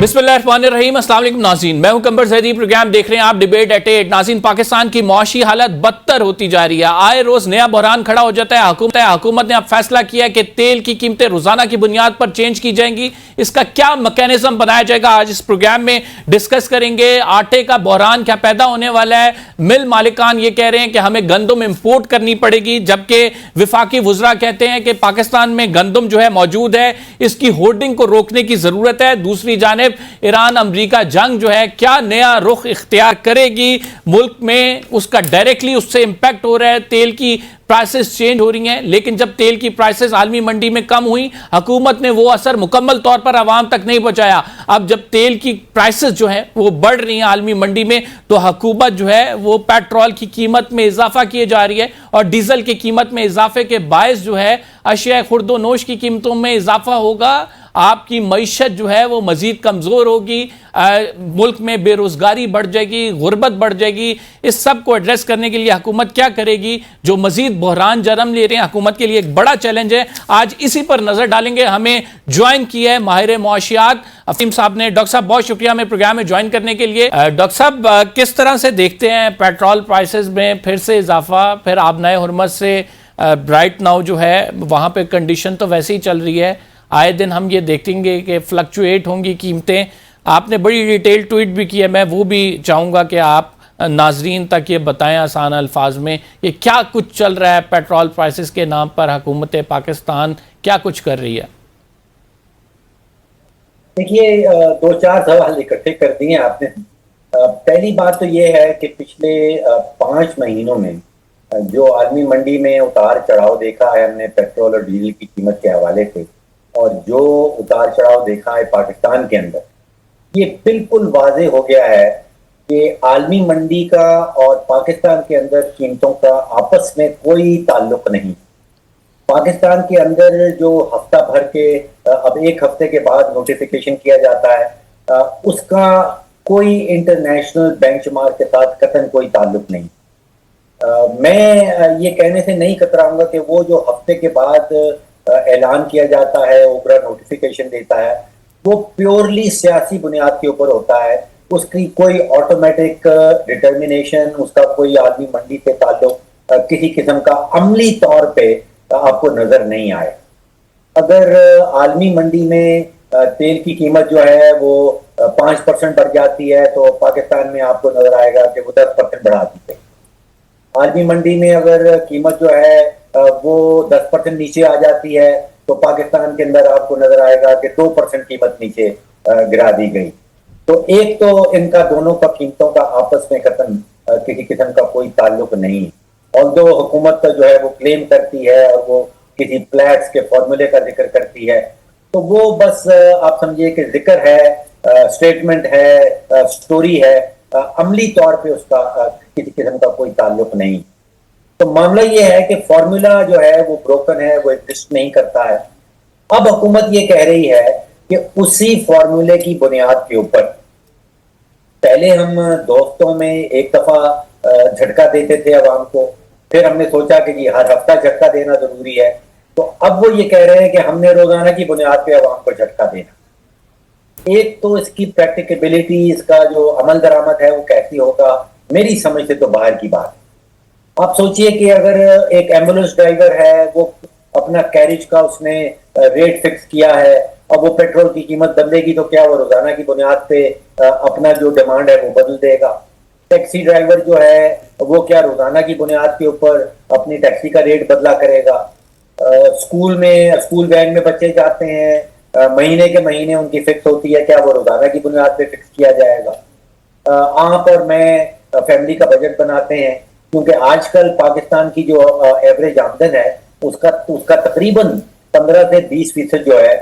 बिस्मिल्लाहिर्रहमानिर्रहीम। अस्सलाम वालेकुम नाज़रीन, मैं हूं कंबर ज़ैदी। प्रोग्राम देख रहे हैं आप डिबेट एट 8। नाज़रीन, पाकिस्तान की मुआशी हालत बदतर होती जा रही है। आए रोज नया बहरान खड़ा हो जाता है। हुकूमत ने अब फैसला किया कि तेल की कीमतें रोजाना की बुनियाद पर चेंज की जाएंगी। इसका क्या मैकेनिज्म बनाया जाएगा, आज इस प्रोग्राम में डिस्कस करेंगे। आटे का बहरान क्या पैदा होने वाला है। मिल मालिकान ये कह रहे हैं कि हमें गंदम इंपोर्ट करनी पड़ेगी, जबकि विफाकी वुज़रा कहते हैं कि पाकिस्तान में गंदम जो है मौजूद है, इसकी होर्डिंग को रोकने की जरूरत है। दूसरी जानिब ईरान अमेरिका जंग जो है क्या नया रुख इख्तियार करेगी, मुल्क में उसका डायरेक्टली उससे इंपैक्ट हो रहा है। तेल की प्राइसेस चेंज हो रही हैं, लेकिन जब तेल की प्राइसेस आलमी मंडी में कम हुई, हुकूमत ने वो असर मुकम्मल तौर पर आवाम तक नहीं पहुंचाया। अब जब तेल की प्राइसेस जो है वो बढ़ रही हैं आलमी मंडी में, तो हुकूमत जो है वो पेट्रोल की कीमत में इजाफा किए जा रही है और डीजल की कीमत में इजाफे के बायस जो है अशिया खुर्दो नोश की कीमतों में इजाफा होगा। आपकी मईशत जो है वो मजीद कमजोर होगी, मुल्क में बेरोजगारी बढ़ जाएगी, गुर्बत बढ़ जाएगी। इस सब को एड्रेस करने के लिए हुकूमत क्या करेगी, जो मजीद बहरान जन्म ले रहे हैं, हुकूमत के लिए एक बड़ा चैलेंज है। आज इसी पर नजर डालेंगे। हमें ज्वाइन किया है माहिर मुआशियात अफीम साहब ने। डॉक्टर साहब बहुत शुक्रिया हमें प्रोग्राम में ज्वाइन करने के लिए। डॉक्टर साहब, किस तरह से देखते हैं पेट्रोल प्राइसेस में फिर से इजाफा, फिर आबनाए हुर्मत से राइट नाउ जो है वहां पे कंडीशन तो वैसे ही चल रही है, आए दिन हम ये देखेंगे कि फ्लक्चुएट होंगी कीमतें। आपने बड़ी डिटेल ट्वीट भी की है, मैं वो भी चाहूँगा कि आप नाजरीन तक ये बताएं आसान अल्फाज में कि क्या कुछ चल रहा है पेट्रोल प्राइसेस के नाम पर, हुकूमत पाकिस्तान क्या कुछ कर रही है। देखिए, दो चार सवाल इकट्ठे कर दिए आपने। पहली बात तो ये है कि पिछले 5 महीनों में जो आलमी मंडी में उतार चढ़ाव देखा है हमने पेट्रोल और डीजल की कीमत के हवाले से, और जो उतार चढ़ाव देखा है पाकिस्तान के अंदर, ये बिल्कुल वाज़ेह हो गया है कि आलमी मंडी का और पाकिस्तान के अंदर कीमतों का आपस में कोई ताल्लुक नहीं। पाकिस्तान के अंदर जो हफ्ता भर के अब एक हफ्ते के बाद नोटिफिकेशन किया जाता है, उसका कोई इंटरनेशनल बेंचमार्क के साथ कतई कोई ताल्लुक नहीं। मैं ये कहने से नहीं कतराऊंगा कि वो जो हफ्ते के बाद ऐलान किया जाता है, ओबरा नोटिफिकेशन देता है, वो प्योरली सियासी बुनियाद के ऊपर होता है। उसकी कोई ऑटोमेटिक डिटर्मिनेशन, उसका कोई आदमी मंडी से ताल्लुक किसी किस्म का अमली तौर पे आपको नजर नहीं आए। अगर आलमी मंडी में तेल की कीमत जो है वो 5% बढ़ जाती है, तो पाकिस्तान में आपको नजर आएगा कि वो 10% बढ़ा दी गई। आलमी मंडी में अगर कीमत जो है वो 10% नीचे आ जाती है, तो पाकिस्तान के अंदर आपको नजर आएगा कि 2% कीमत नीचे गिरा दी गई। तो एक तो इनका दोनों का कीमतों का आपस में किसी किस्म का कोई ताल्लुक नहीं। और जो हुकूमत का जो है वो क्लेम करती है और वो किसी फ्लैट्स के फॉर्मूले का जिक्र करती है, तो वो बस आप समझिए कि जिक्र है, स्टेटमेंट है, स्टोरी है, अमली तौर पे उसका किसी किस्म का कोई ताल्लुक नहीं। तो मामला ये है कि फॉर्मूला जो है वो ब्रोकन है, वो एग्जिस्ट नहीं करता है। अब हुकूमत ये कह रही है कि उसी फॉर्मूले की बुनियाद के ऊपर, पहले हम दोस्तों में एक दफा झटका देते थे अवाम को, फिर हमने सोचा कि जी हर हफ्ता झटका देना जरूरी है, तो अब वो ये कह रहे हैं कि हमने रोजाना की बुनियाद पे अवाम को झटका देना। एक तो इसकी प्रैक्टिकेबिलिटी, इसका जो अमल दरामद है वो कैसी होगा, मेरी समझ से तो बाहर की बात। आप सोचिए कि अगर एक एम्बुलेंस ड्राइवर है, वो अपना कैरिज का उसने रेट फिक्स किया है, अब वो पेट्रोल की कीमत बदलेगी तो क्या वो रोजाना की बुनियाद पे अपना जो डिमांड है वो बदल देगा। टैक्सी ड्राइवर जो है वो क्या रोजाना की बुनियाद के ऊपर अपनी टैक्सी का रेट बदला करेगा। स्कूल वैन में बच्चे जाते हैं, महीने के महीने उनकी फिक्स होती है, क्या वो रोजाना की बुनियाद पे फिक्स किया जाएगा। आप और मैं फैमिली का बजट बनाते हैं, क्योंकि आजकल पाकिस्तान की जो एवरेज आमदन है उसका तकरीबन 15 से 20% जो है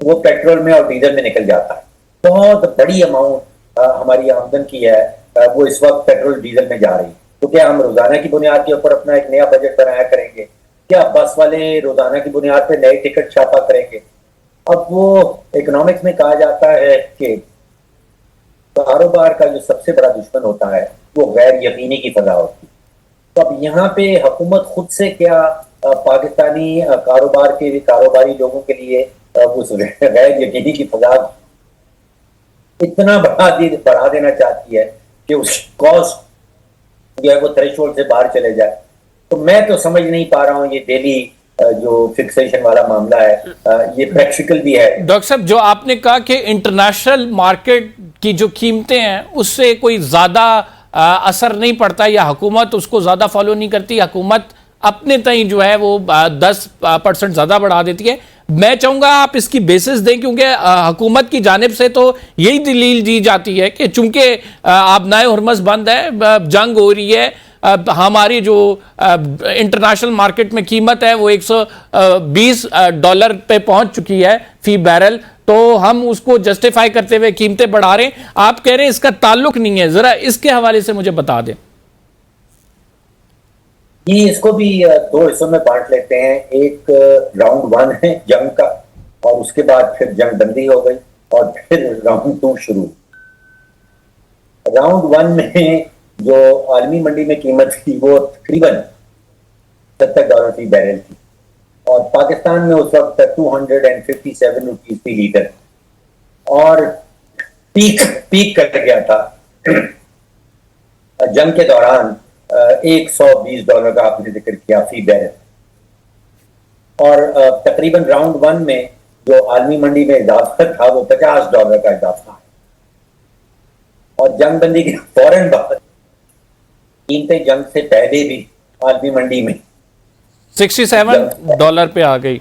वो पेट्रोल में और डीजल में निकल जाता है। बहुत बड़ी अमाउंट हमारी आमदन की है वो इस वक्त पेट्रोल डीजल में जा रही है। तो क्या हम रोजाना की बुनियाद के ऊपर अपना एक नया बजट बनाया करेंगे? क्या बस वाले रोजाना की बुनियाद पे नए टिकट छापा करेंगे? अब वो इकोनॉमिक्स में कहा जाता है कि कारोबार का जो सबसे बड़ा दुश्मन होता है वो गैर यकीनी की फजा होती है। तो अब यहाँ पे हुकूमत खुद से क्या पाकिस्तानी कारोबारी लोगों के लिए उस गैर यकीनी की फजा इतना बढ़ा देना चाहती है कि उस कॉस्ट जो है वो थ्रेशोल्ड से बाहर चले जाए। तो मैं तो समझ नहीं पा रहा हूँ ये डेली जो फिक्सेशन वाला मामला है ये प्रैक्टिकल भी है। डॉक्टर साहब, जो आपने कहा कि इंटरनेशनल मार्केट की जो कीमतें हैं उससे कोई ज्यादा असर नहीं पड़ता या हुकूमत उसको ज्यादा फॉलो नहीं करती, हुकूमत अपने तय जो है वो 10% ज्यादा बढ़ा देती है, मैं चाहूंगा आप इसकी बेसिस दें, क्योंकि हुकूमत की जानिब से तो यही दलील दी जाती है कि चूंकि आबनाए हुर्मस बंद है, जंग हो रही है, हमारी जो इंटरनेशनल मार्केट में कीमत है वो $120 पे पहुंच चुकी है फी बैरल, तो हम उसको जस्टिफाई करते हुए कीमतें बढ़ा रहे हैं। आप कह रहे हैं इसका ताल्लुक नहीं है, जरा इसके हवाले से मुझे बता दें। ये इसको भी दो हिस्सों में बांट लेते हैं। एक राउंड 1 है जंग का, और उसके बाद फिर जंग बंदी हो गई और फिर राउंड 2 शुरू। राउंड 1 में जो आलमी मंडी में कीमत थी वो तकरीबन $70 फी बैरल थी, और पाकिस्तान में उस वक्त 257 रुपीज फी लीटर, और पीक कर गया था जंग के दौरान $120 का आपने जिक्र किया फी बैरल। और तकरीबन राउंड 1 में जो आलमी मंडी में इजाफा था वो $50 का इजाफा है, और जंग बंदी के फौरन बाद कीमतें जंग से पहले भी आलमी मंडी में $67 पे आ गई,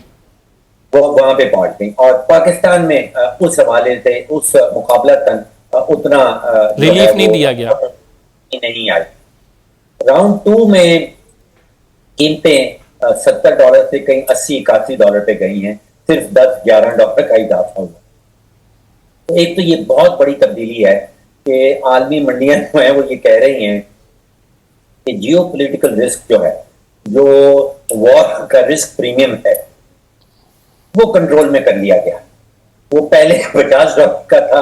वो वहां पे पहुंच गई, और पाकिस्तान में उस हवाले से उस मुकाबलतन उतना रिलीफ नहीं दिया गया, नहीं आई। राउंड 2 में कीमतें $70 से कहीं $80-81 पे गई हैं, सिर्फ $10-11 का इजाफा हुआ। तो एक तो ये बहुत बड़ी तब्दीली है कि आलमी मंडियां जो है वो ये कह रही हैं कि जियो पोलिटिकल रिस्क जो है, जो वॉर का रिस्क प्रीमियम है, वो कंट्रोल में कर लिया गया। वो पहले $50 का था,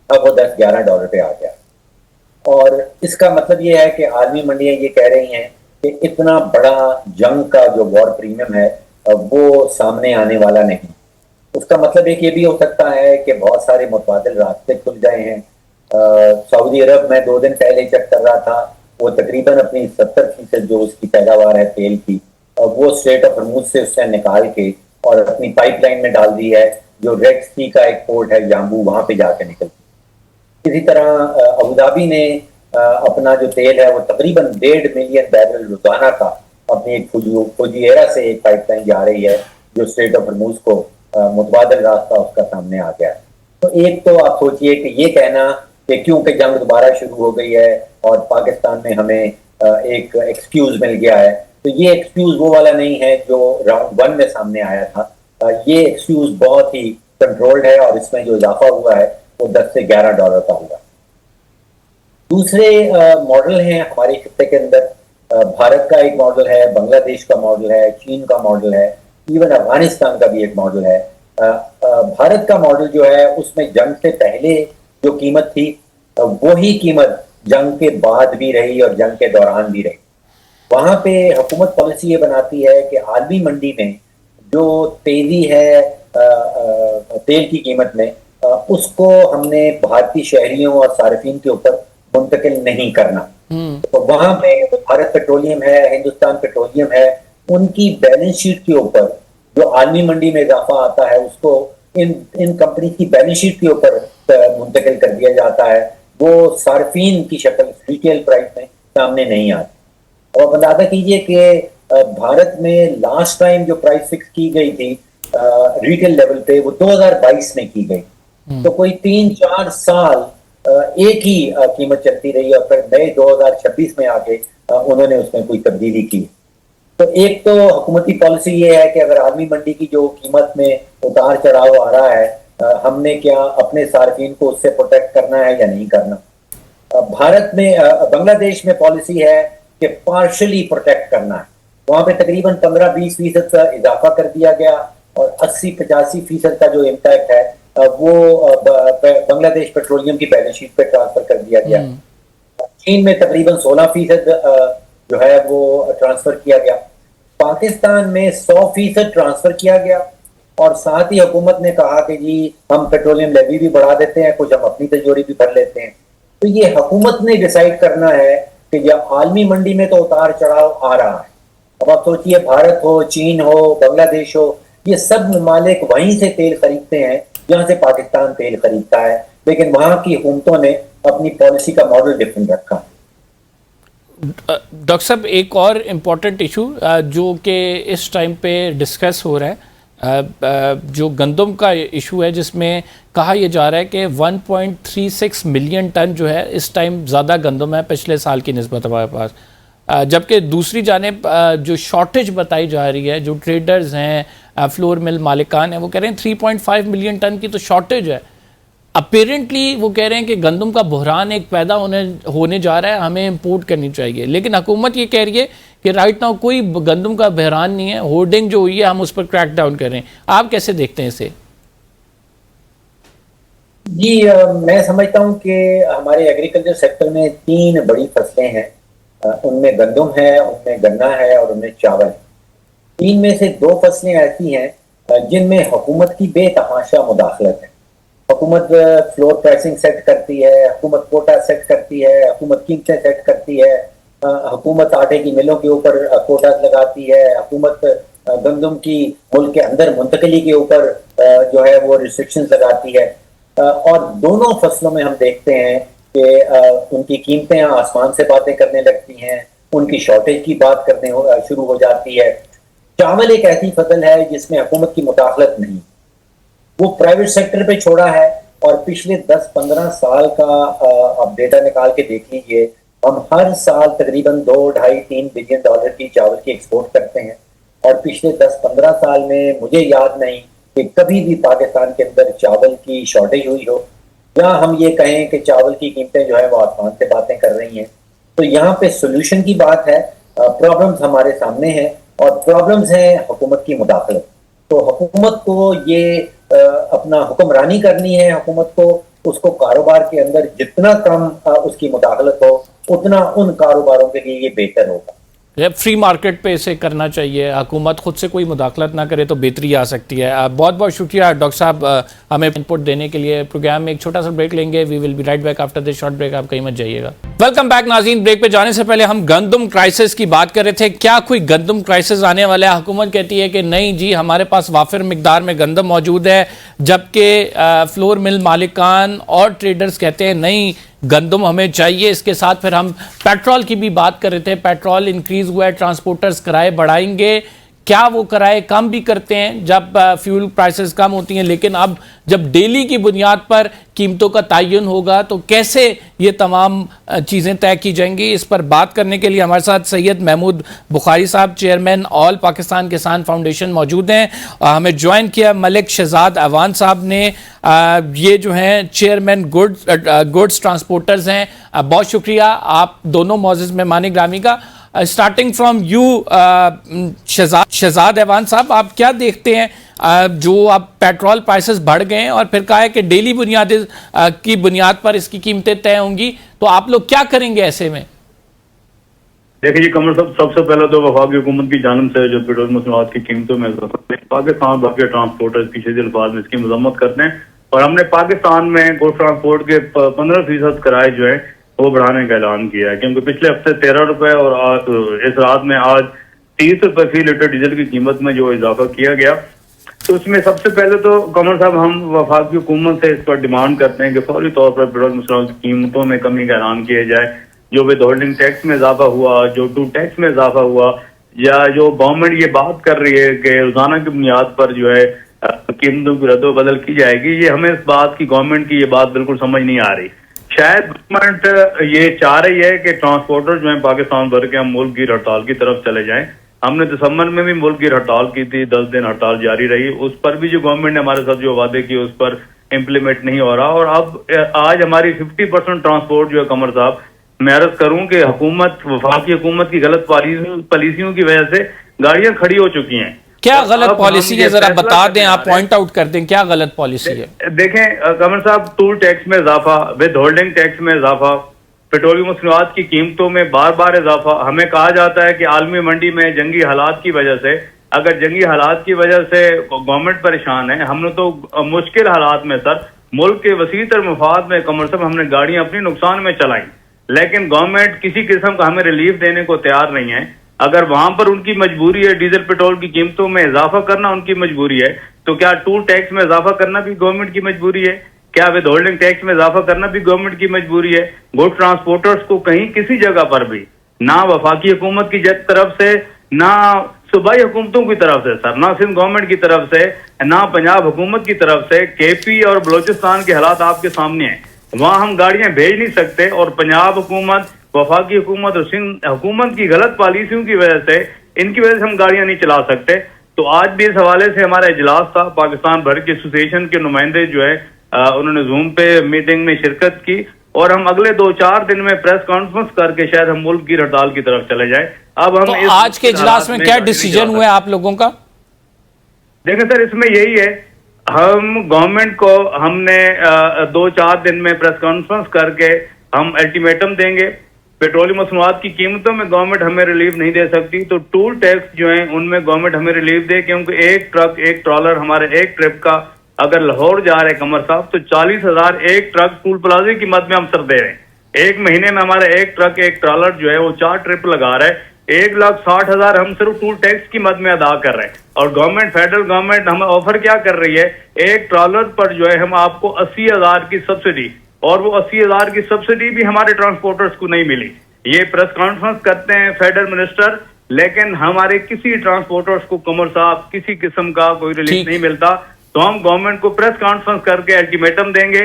अब वो $10-11 पे आ गया। और इसका मतलब ये है कि आलमी मंडियां ये कह रही हैं कि इतना बड़ा जंग का जो वॉर प्रीमियम है वो सामने आने वाला नहीं। उसका मतलब एक ये भी हो सकता है कि बहुत सारे मुतबादिल रास्ते खुल गए हैं। सऊदी अरब में 2 दिन पहले चेक कर रहा था, वो तकरीबन अपनी 70% जो उसकी पैदावार है तेल की, वो स्ट्रेट ऑफ हॉर्मुज से उससे निकाल के और अपनी पाइपलाइन में डाल दी है, जो रेड सी का एक पोर्ट है यांबू, वहां पे जाके निकलती। इसी तरह अबू धाबी ने अपना जो तेल है वो तकरीबन 1.5 मिलियन बैरल रोजाना का अपनी एक फुजिएरा से एक पाइपलाइन जा रही है, जो स्ट्रेट ऑफ हॉर्मुज को मुतबादिल रास्ता उसका सामने आ गया। तो एक तो आप सोचिए कि ये कहना कि क्योंकि जंग दोबारा शुरू हो गई है और पाकिस्तान में हमें एक एक्सक्यूज मिल गया है, तो ये एक्सक्यूज वो वाला नहीं है जो राउंड 1 में सामने आया था। ये एक्सक्यूज बहुत ही कंट्रोल्ड है, और इसमें जो इजाफा हुआ है वो $10 से $11 का हुआ। दूसरे मॉडल हैं हमारे खित्ते के अंदर। भारत का एक मॉडल है, बांग्लादेश का मॉडल है, चीन का मॉडल है, इवन अफगानिस्तान का भी एक मॉडल है। भारत का मॉडल जो है उसमें जंग से पहले जो कीमत थी वही कीमत जंग के बाद भी रही और जंग के दौरान भी रही। वहां पे हुकूमत पॉलिसी ये बनाती है कि आलमी मंडी में जो तेजी है तेल की कीमत में, उसको हमने भारतीय शहरियों और सार्फिन के ऊपर मुंतकिल नहीं करना। तो वहां पे भारत पेट्रोलियम है, हिंदुस्तान पेट्रोलियम है, उनकी बैलेंस शीट के ऊपर जो आलमी मंडी में इजाफा आता है उसको इन कंपनी की बैलेंस शीट के ऊपर मुंतकिल कर दिया जाता है। वो सार्फिन की शक्ल रिटेल प्राइस में सामने नहीं आती। और अंदाजा कीजिए कि भारत में लास्ट टाइम जो प्राइस फिक्स की गई थी रिटेल लेवल पे वो 2022 में की गई। तो कोई 3-4 साल एक ही कीमत चलती रही, और फिर नए 2026 में आके उन्होंने उसमें कोई तब्दीली की। तो एक तो हुकूमती पॉलिसी ये है कि अगर आलमी मंडी की जो कीमत में उतार चढ़ाव आ रहा है, हमने क्या अपने सार्फिन को उससे प्रोटेक्ट करना है या नहीं करना। भारत में बांग्लादेश में पॉलिसी है कि पार्शली प्रोटेक्ट करना है। वहां पे तकरीबन 15-20% का इजाफा कर दिया गया, और 80-85% का जो इम्पैक्ट है वो बांग्लादेश पेट्रोलियम की बैलेंस शीट पे ट्रांसफर कर दिया गया। चीन में तकरीबन 16% जो है वो ट्रांसफर किया गया। पाकिस्तान में 100% ट्रांसफर किया गया, और साथ ही हुकूमत ने कहा कि जी हम पेट्रोलियम लेवी भी बढ़ा देते हैं, कुछ हम अपनी तिजोरी भी भर लेते हैं। तो ये हुकूमत ने डिसाइड करना है कि जब आलमी मंडी में तो उतार चढ़ाव आ रहा है। अब आप सोचिए, भारत हो, चीन हो, बांग्लादेश हो, ये सब ममालिक वहीं से तेल खरीदते हैं जहां से पाकिस्तान तेल खरीदता है, लेकिन वहां की हुकूमतों ने अपनी पॉलिसी का मॉडल डिफरेंट रखा। डॉक्टर साहब, एक और इम्पॉर्टेंट इशू जो कि इस टाइम पे डिस्कस हो रहा है, जो गंदम का इशू है, जिसमें कहा यह जा रहा है कि 1.36 मिलियन टन जो है इस टाइम ज़्यादा गंदम है पिछले साल की निस्बत हमारे पास, जबकि दूसरी जानिब जो शॉर्टेज बताई जा रही है, जो ट्रेडर्स हैं, फ्लोर मिल मालिकान हैं, वो कह रहे हैं 3.5 मिलियन टन की तो शॉर्टेज है। अपेरेंटली वो कह रहे हैं कि गंदम का बहरान एक पैदा होने जा रहा है, हमें इंपोर्ट करनी चाहिए, लेकिन हुकूमत ये कह रही है कि राइट नाउ कोई गंदम का बहरान नहीं है, होर्डिंग जो हुई है हम उस पर क्रैक डाउन कर रहे हैं। आप कैसे देखते हैं इसे? जी, मैं समझता हूं कि हमारे एग्रीकल्चर सेक्टर में 3 बड़ी फसलें हैं। उनमें गंदम है, उनमें गन्ना है और उनमें चावल है। 3 में से 2 फसलें ऐसी हैं जिनमें हुकूमत की बेतहाशा मुदाखलत है। हुकूमत फ्लोर प्राइसिंग सेट करती है, हुकूमत कोटा सेट करती है, हुकूमत कीमतें सेट करती है, हुकूमत आटे की मिलों के ऊपर कोटा लगाती है, हुकूमत गंदम की मुल्क के अंदर मुंतकली के ऊपर जो है वो रिस्ट्रिक्शंस लगाती है। और दोनों फसलों में हम देखते हैं कि उनकी कीमतें आसमान से बातें करने लगती हैं, उनकी शॉर्टेज की बात करने शुरू हो जाती है। चावल एक ऐसी फसल है जिसमें हुकूमत की मुदाखलत नहीं, वो प्राइवेट सेक्टर पे छोड़ा है। और पिछले 10-15 साल का आप डेटा निकाल के देख लीजिए, हम हर साल तकरीबन 2-2.5-3 बिलियन डॉलर की चावल की एक्सपोर्ट करते हैं। और पिछले 10-15 साल में मुझे याद नहीं कि कभी भी पाकिस्तान के अंदर चावल की शॉर्टेज हुई हो, या हम ये कहें कि चावल की कीमतें जो है वो आसमान से बातें कर रही हैं। तो यहाँ पे सोल्यूशन की बात है, प्रॉब्लम्स हमारे सामने हैं और प्रॉब्लम्स हैं हुकूमत की मुदाखलत। तो हुकूमत को ये अपना हुक्मरानी करनी है, हुकूमत को उसको कारोबार के अंदर जितना कम उसकी मुदाखलत हो, उतना उन कारोबारों के लिए ये बेहतर होगा। फ्री मार्केट पे इसे करना चाहिए, हुकूमत खुद से कोई मुदाखलत ना करे तो बेहतरी आ सकती है। बहुत बहुत शुक्रिया डॉक्टर साहब हमें इनपुट देने के लिए। प्रोग्राम में एक छोटा सा ब्रेक लेंगे, we will be right back after this short break, आप कहीं मत जाइएगा। वेलकम बैक नाज़रीन। ब्रेक पे जाने से पहले हम गंदम क्राइसिस की बात कर रहे थे। क्या कोई गंदम क्राइसिस आने वाला है? हुकूमत कहती है कि नहीं जी, हमारे पास वाफिर मिकदार में गंदम मौजूद है, जबकि फ्लोर मिल मालिकान और ट्रेडर्स कहते हैं नहीं, गंदम हमें चाहिए। इसके साथ फिर हम पेट्रोल की भी बात कर रहे थे, पेट्रोल इंक्रीज हुआ है, ट्रांसपोर्टर्स किराए बढ़ाएंगे। क्या वो किराए कम भी करते हैं जब फ्यूल प्राइसेस कम होती हैं, लेकिन अब जब डेली की बुनियाद पर कीमतों का तयन होगा तो कैसे ये तमाम चीज़ें तय की जाएंगी? इस पर बात करने के लिए हमारे साथ सैयद महमूद बुखारी साहब, चेयरमैन ऑल पाकिस्तान किसान फाउंडेशन मौजूद हैं। हमें ज्वाइन किया मलिक शहजाद अवान साहब ने, ये जो हैं चेयरमैन गुड्स ट्रांसपोर्टर्स हैं। बहुत शुक्रिया आप दोनों मौजूद मेहमान ग्रामी का। Starting from you Shahzad Awan साहब, आप क्या देखते हैं जो अब पेट्रोल प्राइसेस बढ़ गए हैं और फिर कहा है कि डेली की बुनियाद पर इसकी कीमतें तय होंगी, तो आप लोग क्या करेंगे ऐसे में? देखिए जी कमर साहब, सबसे पहले तो वफाकी हुकूमत की जानिब से जो पेट्रोल मसनूआत की कीमतों में पाकिस्तान बाकी ट्रांसपोर्टर्स की शदीद अल्फाज में इसकी मजम्मत करते हैं और हमने पाकिस्तान में गुड ट्रांसपोर्ट के 15% किराए जो है वो बढ़ाने का ऐलान किया है, क्योंकि पिछले हफ्ते 13 रुपए और इस रात में आज 30 रुपए फी लीटर डीजल की कीमत में जो इजाफा किया गया, तो उसमें सबसे पहले तो कमर साहब हम वफाकी हुकूमत से इस पर डिमांड करते हैं कि फौरी तौर पर पेट्रोल मसनूआत की कीमतों में कमी का ऐलान किया जाए। जो विद होल्डिंग टैक्स में इजाफा हुआ, जो टू टैक्स में इजाफा हुआ, या जो गवर्नमेंट ये बात कर रही है कि रोजाना की बुनियाद पर जो है कीमतों की रद्दोबदल की जाएगी, ये हमें इस बात की गवर्नमेंट की ये बात बिल्कुल समझ नहीं आ रही। शायद गवर्नमेंट ये चाह रही है कि ट्रांसपोर्टर जो है पाकिस्तान भर के हम मुल्क की हड़ताल की तरफ चले जाएं। हमने दिसंबर में भी मुल्क की हड़ताल की थी, 10 दिन हड़ताल जारी रही, उस पर भी जो गवर्नमेंट ने हमारे साथ जो वादे किए उस पर इम्प्लीमेंट नहीं हो रहा। और अब आज हमारी 50% ट्रांसपोर्ट जो है कमर साहब, मैं अर्ज करूं कि हुकूमत, वफाकी हुकूमत की गलत पॉलिसियों की वजह से गाड़ियां खड़ी हो चुकी हैं। क्या गलत पॉलिसी है, जरा बता दें, आप पॉइंट आउट कर दें, क्या गलत पॉलिसी है? देखें कमर साहब, टूल टैक्स में इजाफा, विद होल्डिंग टैक्स में इजाफा, पेट्रोलियम मसनूआत की कीमतों में बार बार इजाफा। हमें कहा जाता है कि आलमी मंडी में जंगी हालात की वजह से अगर जंगी हालात की वजह से गवर्नमेंट परेशान है, हमने तो मुश्किल हालात में सर मुल्क के वसीतर मफाद में कमर साहब हमने गाड़ियां अपनी नुकसान में चलाई, लेकिन गवर्नमेंट किसी किस्म का हमें रिलीफ देने को तैयार नहीं है। अगर वहां पर उनकी मजबूरी है डीजल पेट्रोल की कीमतों में इजाफा करना उनकी मजबूरी है, तो क्या टूल टैक्स में इजाफा करना भी गवर्नमेंट की मजबूरी है? क्या विद होल्डिंग टैक्स में इजाफा करना भी गवर्नमेंट की मजबूरी है? गुड ट्रांसपोर्टर्स को कहीं किसी जगह पर भी ना वफाकी हुकूमत की तरफ से, ना सूबाई हुकूमतों की तरफ से सर, ना सिंध गवर्नमेंट की तरफ से, ना पंजाब हुकूमत की तरफ से, केपी और बलोचिस्तान के हालात आपके सामने हैं। वहां हम गाड़ियां भेज नहीं सकते और पंजाब हुकूमत, वफाकी हुकूमत और सिंध हुकूमत की गलत पॉलिसियों की वजह से, इनकी वजह से हम गाड़ियां नहीं चला सकते। तो आज भी इस हवाले से हमारा इजलास था, पाकिस्तान भर के एसोसिएशन के नुमाइंदे जो है उन्होंने जूम पे मीटिंग में शिरकत की और हम अगले 2-4 दिन में प्रेस कॉन्फ्रेंस करके शायद हम मुल्क की हड़ताल की तरफ चले जाए। अब हम तो आज के इजलास में क्या डिसीजन हुआ आप लोगों का? देखें सर, इसमें यही है, हम गवर्नमेंट को हमने 2-4 दिन में प्रेस कॉन्फ्रेंस करके हम अल्टीमेटम देंगे। पेट्रोलियम मसनूआत की कीमतों में गवर्नमेंट हमें रिलीफ नहीं दे सकती, तो टूल टैक्स जो है उनमें गवर्नमेंट हमें रिलीफ दे, क्योंकि एक ट्रक, एक ट्रॉलर हमारे एक ट्रिप का अगर लाहौर जा रहे कमर साहब तो 40,000 एक ट्रक टूल प्लाजा की मद में हम सर दे रहे हैं। एक महीने में हमारा एक ट्रक, एक ट्रॉलर जो है वो 4 ट्रिप लगा रहा है, 1,60,000 हम सिर्फ टूल टैक्स की मद में अदा कर रहे हैं। और गवर्नमेंट, फेडरल गवर्नमेंट हमें ऑफर क्या कर रही है, एक ट्रॉलर पर जो है हम आपको 80,000 की सब्सिडी, और वो 80,000 की सब्सिडी भी हमारे ट्रांसपोर्टर्स को नहीं मिली। ये प्रेस कॉन्फ्रेंस करते हैं फेडरल मिनिस्टर, लेकिन हमारे किसी ट्रांसपोर्टर्स को कमर साहब किसी किस्म का कोई रिलीफ नहीं मिलता। तो हम गवर्नमेंट को प्रेस कॉन्फ्रेंस करके अल्टीमेटम देंगे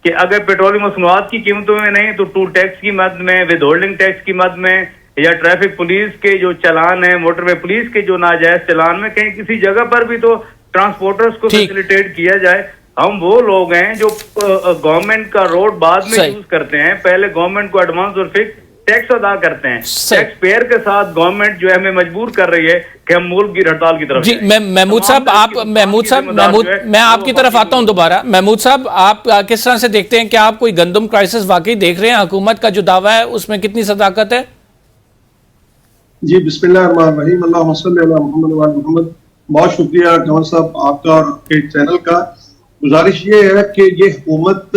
कि अगर पेट्रोलियम मसनूआत की कीमतों में नहीं तो टूल टैक्स की मद में, विद होल्डिंग टैक्स की मद में, या ट्रैफिक पुलिस के जो चलान है, मोटरवे पुलिस के जो नाजायज चलान में, कहीं किसी जगह पर भी तो ट्रांसपोर्टर्स को फैसिलिटेट किया जाए। हम वो लोग हैं जो गवर्नमेंट का रोड बाद में यूज करते हैं, पहले गवर्नमेंट को एडवांस और फिक्स टैक्स अदा करते हैं। टैक्स पेयर के साथ गवर्नमेंट जो है हमें मजबूर कर रही है कि हम मुल्क की हड़ताल की तरफ। जी महमूद साहब, मैं आपकी तरफ आता हूं दोबारा। महमूद साहब, आप किस तरह से देखते हैं, क्या आप कोई गंदम क्राइसिस वाकई देख रहे हैं? हुकूमत का जो दावा है उसमें कितनी सदाकत है? जी बिस्मिल्लाहिर्रहमानिर्रहीम, अल्लाहुम्मा सल्ली अला मुहम्मद व अला मुहम्मद। बहुत शुक्रिया कंवर साहब आपका और आपके चैनल का। गुजारिश ये है कि ये हुकूमत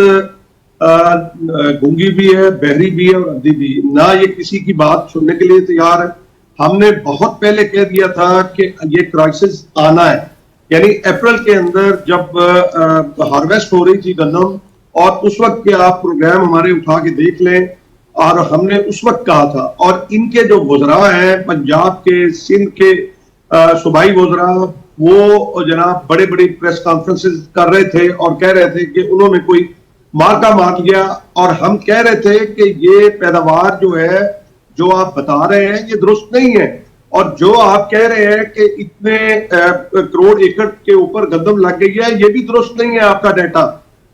गूंगी भी है, बहरी भी है और अंधी भी, ना ये किसी की बात सुनने के लिए तैयार है। हमने बहुत पहले कह दिया था कि ये क्राइसिस आना है, यानी अप्रैल के अंदर जब हार्वेस्ट हो रही थी गंदम, और उस वक्त के आप प्रोग्राम हमारे उठा के देख लें, और हमने उस वक्त कहा था, और इनके जो वज़रा हैं पंजाब के, सिंध के सूबाई वज़रा, वो जनाब बड़े बड़ी प्रेस कॉन्फ्रेंसेस कर रहे थे और कह रहे थे कि उन्होंने कोई मार्का मार लिया, और हम कह रहे थे कि ये पैदावार जो है, जो आप बता रहे हैं, ये दुरुस्त नहीं है। और जो आप कह रहे हैं कि इतने करोड़ एकड़ के ऊपर गंदम लग गई है, ये भी दुरुस्त नहीं है आपका डाटा,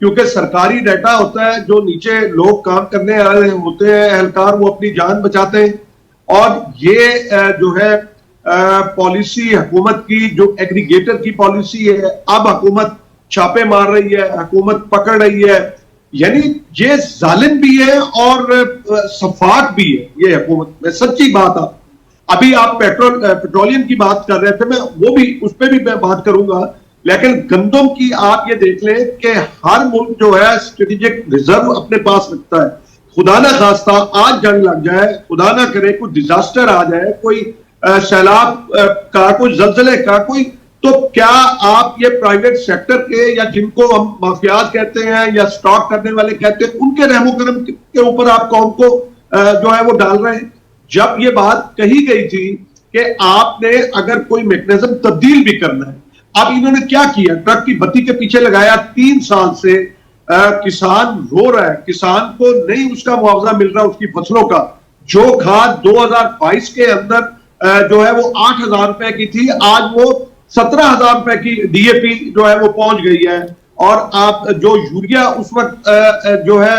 क्योंकि सरकारी डाटा होता है, जो नीचे लोग काम करने वाले होते हैं, एहलकार, वो अपनी जान बचाते हैं। और ये जो है पॉलिसी हुकूमत की, जो एग्रीगेटर की पॉलिसी है, अब हुकूमत छापे मार रही है, हुकूमत पकड़ रही है, यानी ये जालिम भी है और सफाक भी है ये हुकूमत में। सच्ची बात है। अभी आप पेट्रोलियम की बात कर रहे थे, मैं वो भी, उस पर भी मैं बात करूंगा, लेकिन गंदम की आप ये देख लें कि हर मुल्क जो है स्ट्रेटेजिक रिजर्व अपने पास रखता है। खुदा ना खास्ता आज जंग लग जाए, खुदा ना करे कोई डिजास्टर आ जाए, कोई सैलाब का, कोई जल्जले का, कोई, तो क्या आप ये प्राइवेट सेक्टर के, या जिनको हम माफियाज कहते हैं या स्टॉक करने वाले कहते हैं, उनके रहमो करम के ऊपर आप कौम को जो है वो डाल रहे हैं? जब ये बात कही गई थी कि आपने अगर कोई मैकेनिज्म तब्दील भी करना है, अब इन्होंने क्या किया, ट्रक की बत्ती के पीछे लगाया। 3 साल से किसान रो रहा है, किसान को नहीं उसका मुआवजा मिल रहा उसकी फसलों का। जो खाद 2022 के अंदर जो है वो 8,000 रुपए की थी, आज वो 17,000 रुपए की डीएपी जो है वो पहुंच गई है। और आप जो यूरिया उस वक्त जो है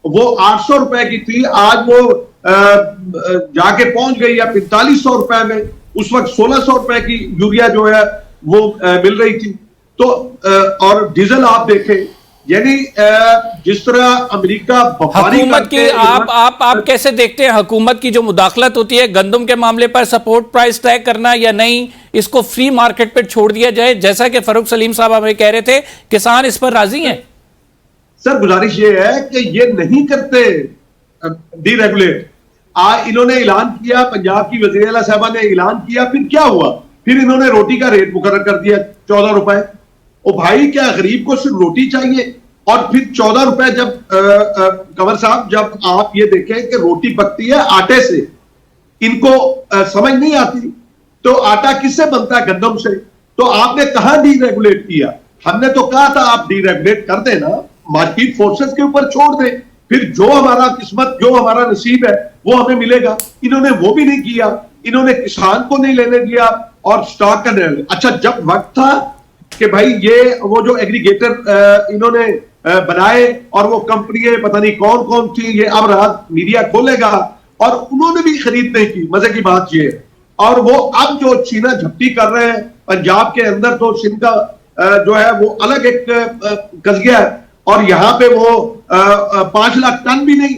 वो 800 रुपए की थी, आज वो जाके पहुंच गई है 4500 रुपए में। उस वक्त 1600 रुपए की यूरिया जो है वो मिल रही थी। तो और डीजल आप देखें, यानी जिस तरह अमेरिका बमबारी हुकूमत की करके आप कैसे देखते हैं हुकूमत की जो मुदाखलत होती है गंदम के मामले पर सपोर्ट प्राइस तय करना या नहीं, इसको फ्री मार्केट पर छोड़ दिया जाए जैसा कि फारूक सलीम साहब हमें कह रहे थे, किसान इस पर राजी हैं? सर गुजारिश ये है कि ये नहीं करते डीरेगुलेट। इन्होंने ऐलान किया, पंजाब की वज़ीर आला साहबा ने ऐलान किया, फिर क्या हुआ? फिर इन्होंने रोटी का रेट मुकर्रर कर दिया 14 रुपए। ओ भाई, क्या गरीब को सिर्फ रोटी चाहिए? और फिर 14 रुपए जब कंवर साहब, जब आप ये देखें कि रोटी पकती है आटे से, इनको समझ नहीं आती तो आटा किससे बनता है? गंदम से। तो आपने कहां डीरेगुलेट किया? हमने तो कहा था आप डीरेगुलेट कर देना, मार्केट फोर्सेस के ऊपर छोड़ दें, फिर जो हमारा किस्मत, जो हमारा नसीब है वो हमें मिलेगा। इन्होंने वो भी नहीं किया, इन्होंने किसान को नहीं लेने दिया और स्टॉक का नहीं। अच्छा, जब वक्त था कि भाई ये वो जो एग्रीगेटर इन्होंने बनाए और वो कंपनियां पता नहीं कौन कौन थी, ये अब रात मीडिया खोलेगा, और उन्होंने भी खरीद नहीं की। मजे की बात ये है। और वो अब जो छीना झपटी कर रहे हैं पंजाब के अंदर, तो सिंध का जो है वो अलग एक कज़िया है, और यहाँ पे वो 5 लाख टन भी नहीं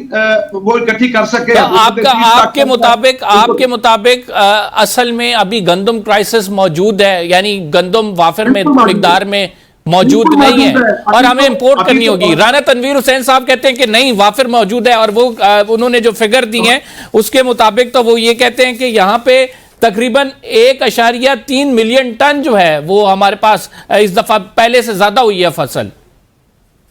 वो इकट्ठी कर सके। तो आपके मुताबिक असल में अभी गंदम क्राइसिस मौजूद है, यानी गंदम वाफिर में मिकदार में मौजूद नहीं है और हमें इंपोर्ट करनी होगी। राना तनवीर हुसैन साहब कहते हैं कि नहीं, वाफिर मौजूद है, और वो उन्होंने जो फिगर दी है उसके मुताबिक तो वो ये कहते हैं कि यहाँ पे तकरीबन 1.3 मिलियन टन जो है वो हमारे पास इस दफा पहले से ज्यादा हुई है फसल।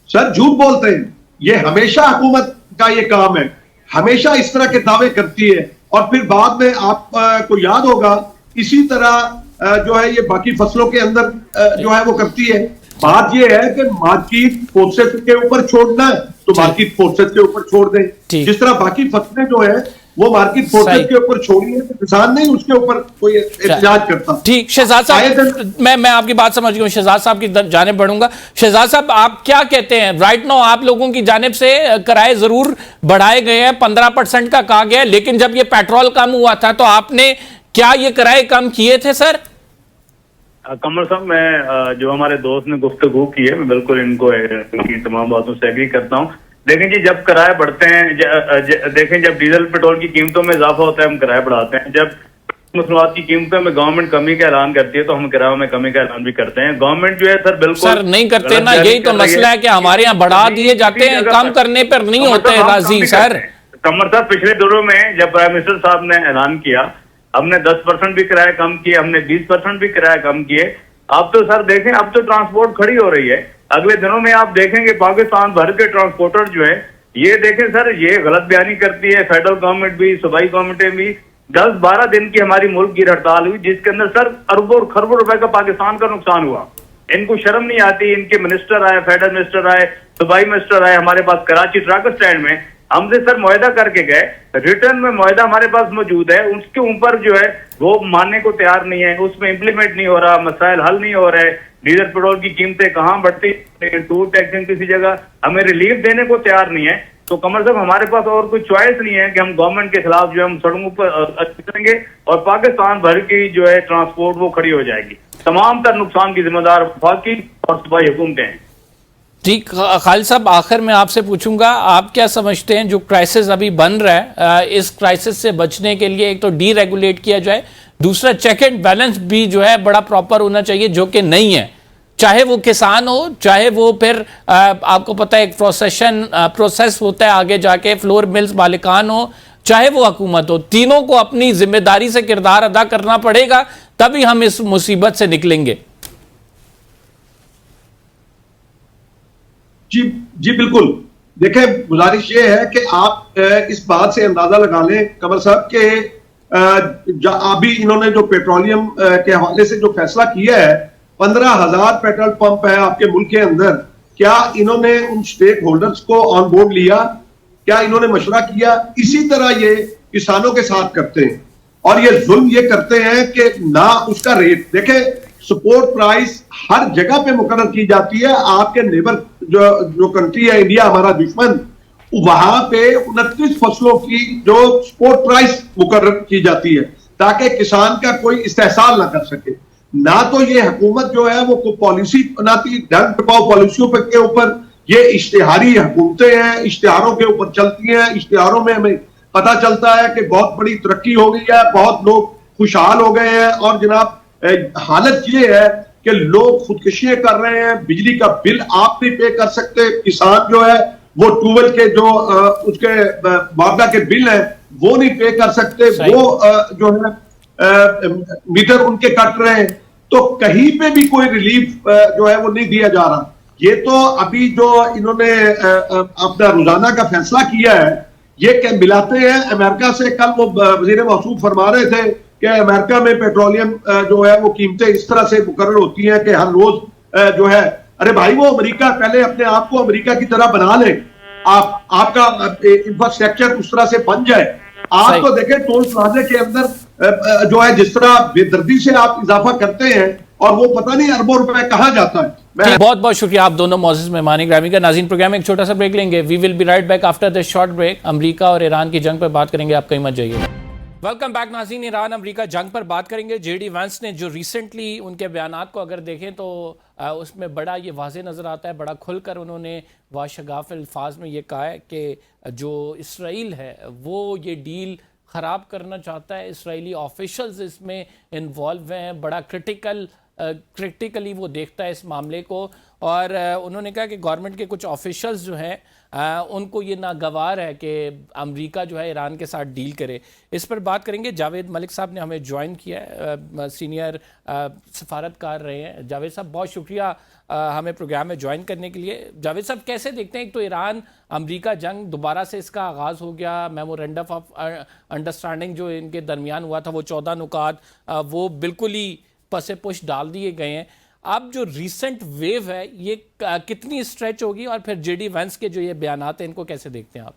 सर झूठ बोलते हैं, ये हमेशा हुकूमत का ये काम है, हमेशा इस तरह के दावे करती है और फिर बाद में आपको याद होगा इसी तरह जो है ये बाकी फसलों के अंदर जो है वो करती है। बात ये है कि मार्केट फोर्सेस के ऊपर छोड़ना है तो मार्केट फोर्सेस के ऊपर छोड़ दें, जिस तरह बाकी फसलें जो है वो मार्केट फोर्सेस के ऊपर छोड़िए, तो किसान नहीं उसके ऊपर कोई एहतजाज करता। ठीक, शहजाद साहब, मैं आपकी बात समझ गया हूं, शहजाद साहब की जानिब बढ़ूंगा। शहजाद साहब, आप क्या कहते हैं? राइट नाउ आप लोगों की जानिब से किराए जरूर बढ़ाए गए हैं, 15% का कहा गया है, लेकिन जब ये पेट्रोल कम हुआ था तो आपने क्या ये किराए कम किए थे सर? कमर साहब, मैं जो हमारे दोस्त ने गुफ्तगू की है, मैं बिल्कुल इनको इनकी तमाम बातों से एग्री करता हूँ। देखें जी, जब किराए बढ़ते हैं, देखें जब डीजल पेट्रोल की कीमतों में इजाफा होता है हम किराए बढ़ाते हैं, जब मसनूआत की कीमतों में गवर्नमेंट कमी का ऐलान करती है तो हम किरायों में कमी का ऐलान भी करते हैं। गवर्नमेंट जो है सर बिल्कुल सर नहीं करते ना, यही तो मसला है कि हमारे यहाँ बढ़ा दिए जाते हैं, कम करने पर नहीं होते हैं राजी सर। कमर साहब, पिछले दिनों में जब प्राइम मिनिस्टर साहब ने ऐलान किया, हमने 10% भी किराया कम किए, हमने 20% भी किराया कम किए। अब तो सर देखें, अब तो ट्रांसपोर्ट खड़ी हो रही है। अगले दिनों में आप देखेंगे पाकिस्तान भर के ट्रांसपोर्टर जो है, ये देखें सर, ये गलत बयानी करती है फेडरल गवर्नमेंट भी, सूबाई गवर्नमेंटें भी। 10-12 दिन की हमारी मुल्क की हड़ताल हुई जिसके अंदर सर अरबों और खरबों रुपए का पाकिस्तान का नुकसान हुआ। इनको शर्म नहीं आती, इनके मिनिस्टर आए, फेडरल मिनिस्टर आए, सूबाई मिनिस्टर आए हमारे पास कराची ट्रक स्टैंड में, हमसे सर मुआहदा करके गए, रिटर्न में मुआहदा हमारे पास मौजूद है, उसके ऊपर जो है वो मानने को तैयार नहीं है, उसमें इंप्लीमेंट नहीं हो रहा, मसाइल हल नहीं हो रहे। डीजल पेट्रोल की कीमतें कहाँ बढ़ती, टूल टैक्सिंग किसी जगह हमें रिलीफ देने को तैयार नहीं है। तो कमर साहब, हमारे पास और कोई चॉइस नहीं है कि हम गवर्नमेंट के खिलाफ जो है हम सड़कों पर करेंगे और पाकिस्तान भर की जो है ट्रांसपोर्ट वो खड़ी हो जाएगी। तमाम तर नुकसान की जिम्मेदार वफाकी और सूबाई हुकूमतें हैं। ठीक, खालिद साहब, आखिर में आपसे पूछूंगा, आप क्या समझते हैं जो क्राइसिस अभी बन रहा है, इस क्राइसिस से बचने के लिए एक तो डीरेगुलेट किया जाए, दूसरा चेक एंड बैलेंस भी जो है बड़ा प्रॉपर होना चाहिए, जो कि नहीं है, चाहे वो किसान हो, चाहे वो फिर आपको पता है एक प्रोसेस होता है आगे जाके, फ्लोर मिल्स मालिकान हो, चाहे वो हुकूमत हो, तीनों को अपनी जिम्मेदारी से किरदार अदा करना पड़ेगा, तभी हम इस मुसीबत से निकलेंगे। जी बिल्कुल। देखें, गुजारिश ये है कि आप इस बात से अंदाजा लगा लें कमर साहब के अभी इन्होंने जो पेट्रोलियम के हवाले से जो फैसला किया है, 15,000 पेट्रोल पंप है आपके मुल्क के अंदर, क्या इन्होंने उन स्टेक होल्डर्स को ऑन बोर्ड लिया? क्या इन्होंने मशवरा किया? इसी तरह ये किसानों के साथ करते हैं और ये जुल्म ये करते हैं कि ना उसका रेट देखें, सपोर्ट प्राइस हर जगह पे मुकर्रर की जाती है। आपके नेबर जो कंट्री है इंडिया, हमारा दुश्मन, वहां पे 29 फसलों की जो सपोर्ट प्राइस मुकर्रर की जाती है ताकि किसान का कोई इस्तेहसाल ना कर सके। ना तो ये हुकूमत जो है वो पॉलिसी बनाती, ढंग टपाओ पॉलिसियों के ऊपर ये इश्तिहारी हुकूमतें हैं, इश्तिहारों के ऊपर चलती हैं। इश्तिहारों में हमें पता चलता है कि बहुत बड़ी तरक्की हो गई है, बहुत लोग खुशहाल हो गए हैं। और जनाब हालत ये है कि लोग खुदकुशियां कर रहे हैं, बिजली का बिल आप नहीं पे कर सकते, किसान जो है वो ट्यूबवेल के जो उसके मुआवजा के बिल है वो नहीं पे कर सकते, वो जो है मीटर उनके कट रहे हैं। तो कहीं पे भी कोई रिलीफ जो है वो नहीं दिया जा रहा। ये तो अभी जो इन्होंने अपना रोजाना का फैसला किया है, ये मिलाते हैं अमेरिका से। कल वो वजीर मौसूफ फरमा रहे थे कि अमेरिका में पेट्रोलियम जो है वो कीमतें इस तरह से मुकर्रर होती हैं कि हर रोज जो है, अरे भाई वो अमेरिका पहले अपने आप को अमेरिका की तरह बना ले, आपका इंफ्रास्ट्रक्चर उस तरह से बन जाए। आप तो देखें टोल प्लाजे के अंदर जो है जिस तरह बेदर्दी से आप इजाफा करते हैं और वो पता नहीं अरबों रुपए कहां जाता है। बहुत बहुत शुक्रिया आप दोनों मौजूद मेहमान ग्रामी का। नाज़रीन, प्रोग्राम में एक छोटा सा ब्रेक लेंगे। We will be right back after this short break. America और ईरान की जंग पर बात करेंगे, आप कहीं मत जाइए। वेलकम बैक नाज़रीन। ईरान अमेरिका जंग पर बात करेंगे। जेडी वैंस ने जो रिसेंटली उनके बयानात को अगर देखें तो उसमें बड़ा ये वाज़े नज़र आता है, बड़ा खुलकर उन्होंने वाशगाफ अल्फाज में ये कहा है कि जो इसराइल है वो ये डील ख़राब करना चाहता है। इसराइली ऑफिशल्स इसमें इन्वॉल्व हैं, बड़ा क्रिटिकली वो देखता है इस मामले को। और उन्होंने कहा कि गवर्नमेंट के कुछ ऑफिशल्स जो हैं उनको ये नागवार है कि अमेरिका जो है ईरान के साथ डील करे। इस पर बात करेंगे। जावेद मलिक साहब ने हमें ज्वाइन किया है, सीनियर सफारतकार रहे हैं। जावेद साहब, बहुत शुक्रिया हमें प्रोग्राम में ज्वाइन करने के लिए। जावेद साहब, कैसे देखते हैं, एक तो ईरान अमेरिका जंग दोबारा से इसका आगाज़ हो गया, मेमोरेंडम ऑफ अंडरस्टैंडिंग जो इनके दरमियान हुआ था वो 14 नुकात वो बिल्कुल ही पसे पुश डाल दिए गए हैं। अब जो रीसेंट वेव है ये कितनी स्ट्रेच होगी, और फिर जेडी वैंस के जो ये बयानात हैं इनको कैसे देखते हैं आप?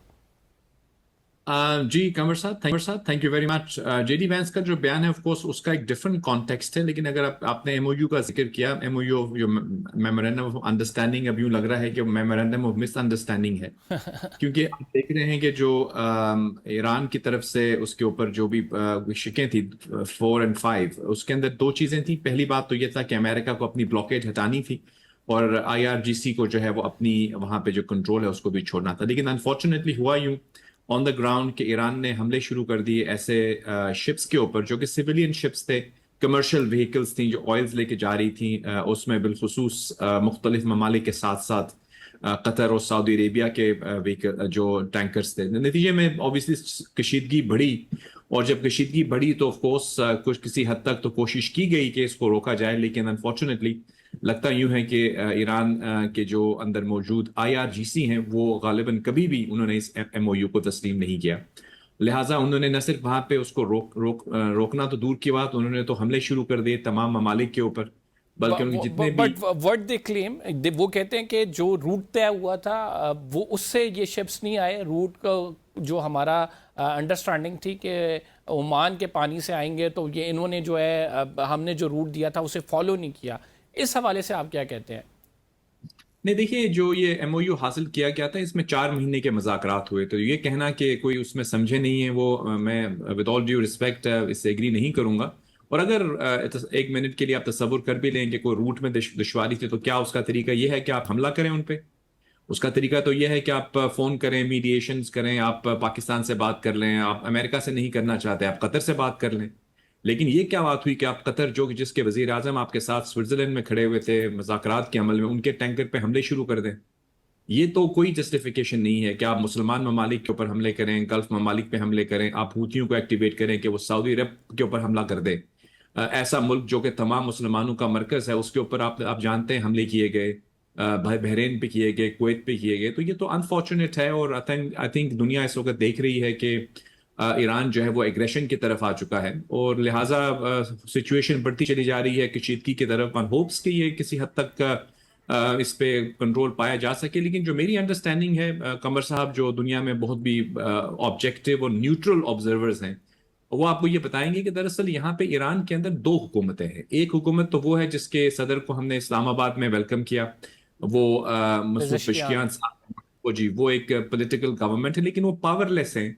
जी कमर साहब, thank you very much. JD Vance का जो बयान है ऑफ कोर्स उसका एक डिफरेंट कॉन्टेक्स्ट है, लेकिन अगर आपने एमओयू का जिक्र किया, एमओयू जो मेमोरेंडम ऑफ अंडरस्टैंडिंग, अब यूं लग रहा है कि मेमोरेंडम ऑफ मिसअंडरस्टैंडिंग है क्योंकि आप देख रहे हैं कि जो ईरान की तरफ से उसके ऊपर जो भी शिकें थी 4 और 5, उसके अंदर दो चीजें थी। पहली बात तो ये था कि अमेरिका को अपनी ब्लॉकेज हटानी थी और IRGC को जो है वो अपनी वहां पे जो कंट्रोल है उसको भी छोड़ना था। लेकिन अनफॉर्चुनेटली हुआ यूं ऑन द ग्राउंड कि ईरान ने हमले शुरू कर दिए ऐसे शिप्स के ऊपर जो कि सिविलियन शिप्स थे, कमर्शियल व्हीकल्स थी जो ऑयल्स लेके जा रही थी। उसमें बिलखुसूस मुख्तलिफ ममालिक के साथ साथ कतर और सऊदी अरेबिया के व्हीकल जो टैंकर्स थे। नतीजे में ऑब्वियसली कशीदगी बढ़ी, और जब कशीदगी बढ़ी तो ऑफकोर्स कुछ किसी हद तक तो कोशिश की गई कि इसको रोका जाए, लेकिन अनफॉर्चुनेटली लगता यूं है कि ईरान के जो अंदर मौजूद IRGC हैं वो गालिबन कभी भी उन्होंने इस MOU को तस्लीम नहीं किया। लिहाजा उन्होंने न सिर्फ वहां पे उसको रोकना तो दूर की बात, उन्होंने तो हमले शुरू कर दिए तमाम ममालिक के ऊपर, बल्कि उनके जितने भी व्हाट दे क्लेम, वो कहते हैं कि जो रूट तय हुआ था वो उससे ये शिप्स नहीं आए। रूट का जो हमारा अंडरस्टैंडिंग थी कि ओमान के पानी से आएंगे, तो ये इन्होंने जो है हमने जो रूट दिया था उसे फॉलो नहीं किया। इस हवाले से आप क्या कहते हैं? नहीं, देखिए, जो ये MOU हासिल किया गया था इसमें 4 महीने के मुज़ाकरात हुए, तो ये कहना कि कोई उसमें समझे नहीं है वो मैं विद ऑल ड्यू रिस्पेक्ट इससे एग्री नहीं करूंगा। और अगर एक मिनट के लिए आप तसव्वुर कर भी लें कि कोई रूट में दुश्वारी थी, तो क्या उसका तरीका यह है कि आप हमला करें उन पे? उसका तरीका तो यह है कि आप फोन करें, मीडिएशंस करें, आप पाकिस्तान से बात कर लें, आप अमेरिका से नहीं करना चाहते आप कतर से बात कर लें। लेकिन ये क्या बात हुई कि आप कतर, जो जिसके वजीर आजम आपके साथ स्विट्जरलैंड में खड़े हुए थे मुज़ाकरात के अमल में, उनके टैंकर पे हमले शुरू कर दें? ये तो कोई जस्टिफिकेशन नहीं है कि आप मुसलमान ममालिक के ऊपर हमले करें, गल्फ ममालिक पे हमले करें, आप हूथियों को एक्टिवेट करें कि वो सऊदी अरब के ऊपर हमला कर दे। ऐसा मुल्क जो कि तमाम मुसलमानों का मरकज है उसके ऊपर आप जानते हैं हमले किए गए, बहरीन पे किए गए, कुवैत पे किए गए। तो ये तो अनफॉर्चुनेट है, और आई थिंक दुनिया इस वक्त देख रही है कि ईरान जो है वो एग्रेशन की तरफ आ चुका है, और लिहाजा सिचुएशन बढ़ती चली जा रही है कशीदगी की तरफ। वन होप्स कि ये किसी हद तक इस पे कंट्रोल पाया जा सके। लेकिन जो मेरी अंडरस्टैंडिंग है, कमर साहब जो दुनिया में बहुत भी ऑब्जेक्टिव और न्यूट्रल ऑब्जर्वर्स हैं, वो आपको ये बताएंगे कि दरअसल यहाँ पे ईरान के अंदर 2 हुकूमतें हैं। एक हुकूमत तो वो है जिसके सदर को हमने इस्लामाबाद में वेलकम किया, वो मसूद पेशकियान साहब, वो एक पॉलिटिकल गवर्नमेंट है, लेकिन वो पावरलेस है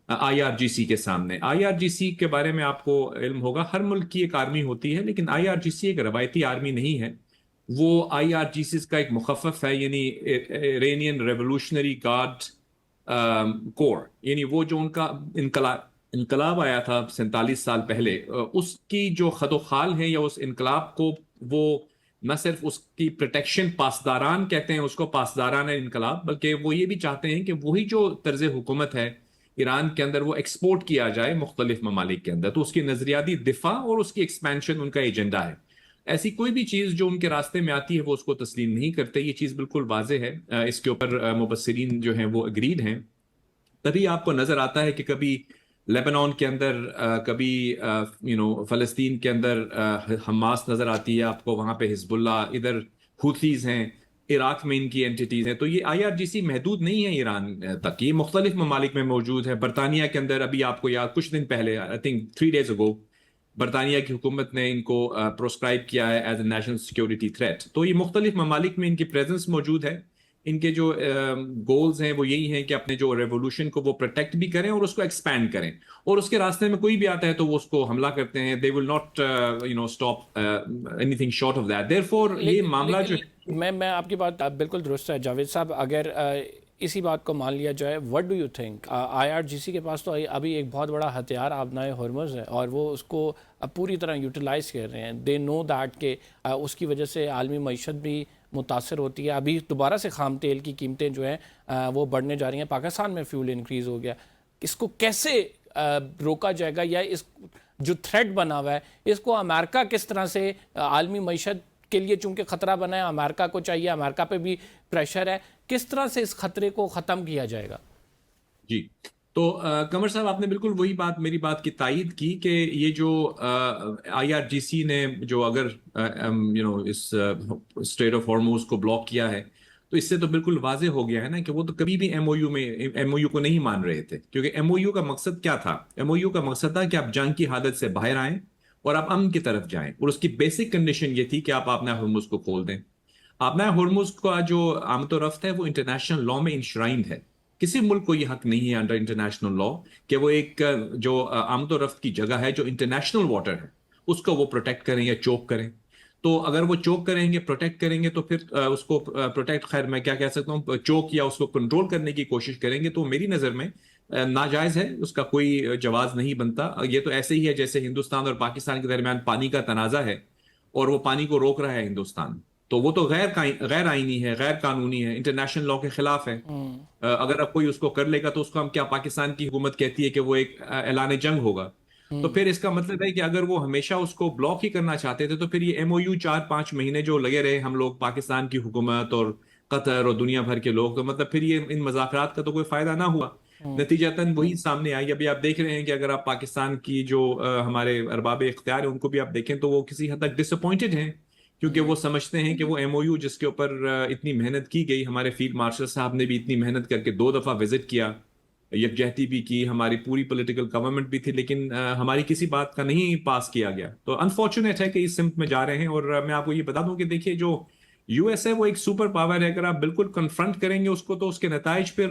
IRGC के सामने। IRGC के बारे में आपको इल्म होगा, हर मुल्क की एक आर्मी होती है, लेकिन IRGC एक रवायती आर्मी नहीं है। वो IRGC का एक मुखफ़फ़ है, यानी इरानियन रेवोल्यूशनरी गार्ड कोर, यानी वो जो उनका इनकलाब आया था 47 साल पहले, उसकी जो खदोखाल है या उस इनकलाब को, वो न सिर्फ उसकी प्रोटेक्शन, पासदारान कहते हैं उसको, पासदारान इनकलाब, बल्कि वो ये भी चाहते हैं कि वही जो तर्ज हुकूमत है ईरान के अंदर वो एक्सपोर्ट किया जाए मुख्तलिफ ममालिक के अंदर। तो उसकी नजरियाती दिफा और उसकी एक्सपेंशन उनका एजेंडा है। ऐसी कोई भी चीज जो उनके रास्ते में आती है वो उसको तस्लीम नहीं करते, ये चीज बिल्कुल वाजे है। इसके ऊपर मुबस्सिरीन जो हैं वो अग्रीड हैं। तभी आपको नजर आता है कि कभी लेबनान के अंदर, कभी फलस्तीन के अंदर हमास नजर आती है आपको, वहां पे हिजबुल्ला, इधर हुथीज हैं, इराक में इनकी एंटिटीज हैं। तो ये IRGC महदूद नहीं है ईरान तक, ये मुख्तलिफ ममालिक में मौजूद है। बरतानिया के अंदर अभी आपको याद, कुछ दिन पहले, आई थिंक 3 days ago, बरतानिया की हुकूमत ने इनको प्रोस्क्राइब किया है as a national security threat. तो ये मुख्तलिफ ममालिक में इनकी प्रेजेंस मौजूद है। इनके जो गोल्स हैं वो यही हैं कि अपने जो रेवोल्यूशन को वो प्रोटेक्ट भी करें और उसको एक्सपैंड करें, और उसके रास्ते में कोई भी आता है तो वो उसको हमला करते हैं। They will not stop anything short of that. Therefore ये मामला जो मैं आपकी बात बिल्कुल दुरुस्त है जावेद साहब। अगर इसी बात को मान लिया जाए, what do you think, IRGC के पास तो अभी एक बहुत बड़ा हथियार आबनाए हॉर्मुज़ है और वो उसको पूरी तरह यूटिलाइज़ कर रहे हैं। दे नो दैट के उसकी वजह से आलमी मईशत भी मुतासर होती है। अभी दोबारा से खाम तेल की कीमतें जो हैं वो बढ़ने जा रही हैं। पाकिस्तान में फ्यूल इंक्रीज़ हो गया। इसको कैसे रोका जाएगा, या इस जो थ्रेट बना हुआ है इसको अमेरिका किस तरह से आलमी मईशत के लिए, चूंकि खतरा बना है, अमेरिका को चाहिए, अमेरिका पे भी प्रेशर है, किस तरह से इस खतरे को ख़त्म किया जाएगा? जी, तो कमर साहब, आपने बिल्कुल वही बात, मेरी बात की तायीद की कि ये जो IRGC ने जो अगर इस स्ट्रेट ऑफ हॉर्मुज़ को ब्लॉक किया है, तो इससे तो बिल्कुल वाजे हो गया है ना कि वो तो कभी भी MOU को नहीं मान रहे थे। क्योंकि MOU का मकसद क्या था? MOU का मकसद था कि आप जंग की हालत से बाहर आएं और आप अमन की तरफ जाएं, और उसकी बेसिक कंडीशन ये थी कि आप अपना हॉर्मुज़ को खोल दें। अपना हॉर्मुज़ का जो आमदोरफ्त है वो इंटरनेशनल लॉ में इंश्राइंड है। किसी मुल्क को यह हक नहीं है अंडर इंटरनेशनल लॉ कि वो एक जो आमदोरफ्त की जगह है, जो इंटरनेशनल वाटर है, उसको वो प्रोटेक्ट करें या चोक करें। तो अगर वो चोक करेंगे, प्रोटेक्ट करेंगे, तो फिर उसको प्रोटेक्ट, खैर मैं क्या कह सकता हूँ, चोक या उसको कंट्रोल करने की कोशिश करेंगे तो मेरी नज़र में नाजायज़ है, उसका कोई जवाज नहीं बनता। ये तो ऐसे ही है जैसे हिंदुस्तान और पाकिस्तान के दरमियान पानी का तनाज़ा है और वो पानी को रोक रहा है हिंदुस्तान, तो वो तो गैर आईनी है, गैर कानूनी है, इंटरनेशनल लॉ के खिलाफ है। अगर अब कोई उसको कर लेगा तो उसको हम क्या, पाकिस्तान की हुकूमत कहती है कि वो एक ऐलान जंग होगा। तो फिर इसका मतलब है कि अगर वो हमेशा उसको ब्लॉक ही करना चाहते थे तो फिर ये MOU 4-5 महीने जो लगे रहे हम लोग, पाकिस्तान की हुकूमत और कतर और दुनिया भर के लोग, तो मतलब फिर ये इन मज़ाकरात का तो कोई फायदा ना हुआ। नतीजतन वही सामने आई। अभी आप देख रहे हैं कि अगर आप पाकिस्तान की जो हमारे अरबाब इख्तियार है उनको भी आप देखें तो वो किसी हद तक डिसअपॉइंटेड हैं, क्योंकि वो समझते हैं कि वो MOU जिसके ऊपर इतनी मेहनत की गई, हमारे फील्ड मार्शल साहब ने भी इतनी मेहनत करके 2 दफा विजिट किया, यकजहती भी की, हमारी पूरी पॉलिटिकल गवर्नमेंट भी थी, लेकिन हमारी किसी बात का नहीं पास किया गया। तो अनफॉर्चुनेट है कि इस सिमत में जा रहे हैं। और मैं आपको ये बता दूं कि देखिए, जो US है वो एक सुपर पावर है। अगर आप बिल्कुल कन्फ्रंट करेंगे उसको तो उसके नताइज फिर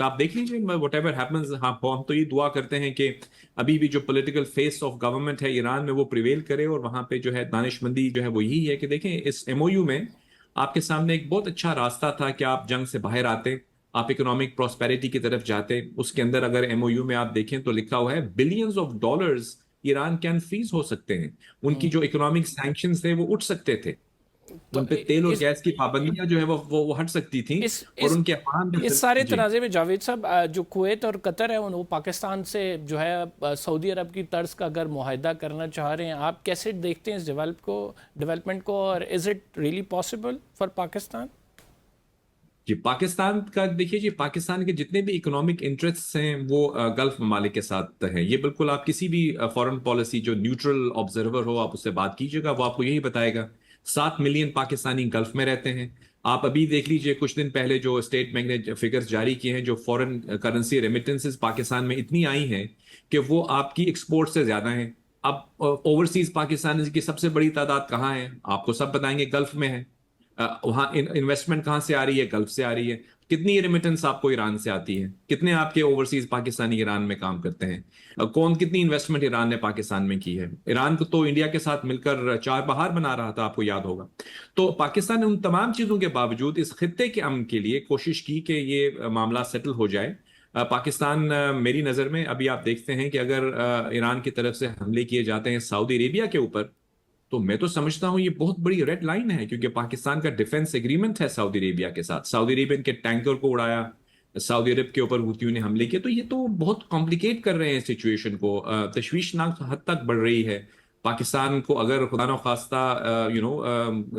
आप देख लीजिए, वट एवर हैपन्स। हाँ, हम तो ये दुआ करते हैं कि अभी भी जो पॉलिटिकल फेस ऑफ गवर्नमेंट है ईरान में वो प्रिवेल करे, और वहां पे जो है दानिशमंदी जो है वो यही है कि देखें, इस MOU में आपके सामने एक बहुत अच्छा रास्ता था कि आप जंग से बाहर आते, आप इकोनॉमिक प्रॉस्पेरिटी की तरफ जाते। उसके अंदर अगर MOU में आप देखें तो लिखा हुआ है billions of dollars Iran can freeze हो सकते हैं, उनकी जो इकोनॉमिक सैंक्शंस थे वो उठ सकते थे, उन पे तेल और गैस की पाबंदियां जो है वो हट सकती थी, और उनके इस सारे तनाज़े में जावेद साहब, जो कुवैत और कतर है वो पाकिस्तान से जो है सऊदी अरब की तर्ज का अगर मुआहदा करना चाह रहे हैं, आप कैसे देखते हैं इस डेवलपमेंट को, और is it really possible for Pakistan? जी, पाकिस्तान का देखिए जी, पाकिस्तान के जितने भी इकोनॉमिक इंटरेस्ट हैं वो गल्फ ममालिक के साथ हैं। ये बिल्कुल, आप किसी भी फॉरेन पॉलिसी जो न्यूट्रल ऑब्जर्वर हो आप उससे बात कीजिएगा, वो आपको यही बताएगा। 7 मिलियन पाकिस्तानी गल्फ में रहते हैं। आप अभी देख लीजिए, कुछ दिन पहले जो स्टेट बैंक ने फिगर्स जारी किए हैं, जो फॉरेन करेंसी रेमिटेंसेस पाकिस्तान में इतनी आई हैं कि वो आपकी एक्सपोर्ट से ज्यादा हैं। अब ओवरसीज पाकिस्तान की सबसे बड़ी तादाद कहाँ है? आपको सब बताएंगे, गल्फ में है। वहां इन्वेस्टमेंट कहां से आ रही है? गल्फ से आ रही है। कितनी रेमिटेंस आपको ईरान से आती है, कितने आपके ओवरसीज पाकिस्तानी ईरान में काम करते हैं, कौन कितनी इन्वेस्टमेंट ईरान ने पाकिस्तान में की है। ईरान को तो इंडिया के साथ मिलकर चार बहार बना रहा था, आपको याद होगा। तो पाकिस्तान ने उन तमाम चीजों के बावजूद इस खित्ते के अमन के लिए कोशिश की कि ये मामला सेटल हो जाए। पाकिस्तान मेरी नजर में अभी आप देखते हैं कि अगर ईरान की तरफ से हमले किए जाते हैं सऊदी अरेबिया के ऊपर, तो मैं तो समझता हूं ये बहुत बड़ी रेड लाइन है, क्योंकि पाकिस्तान का डिफेंस एग्रीमेंट है सऊदी अरेबिया के साथ। सऊदी अरेबियन के टैंकर को उड़ाया, सऊदी अरब के ऊपर हुतियों ने हमले किए, तो ये तो बहुत कॉम्प्लिकेट कर रहे हैं सिचुएशन को, तशवीशनाक हद तक बढ़ रही है। पाकिस्तान को अगर खुदा न खास्ता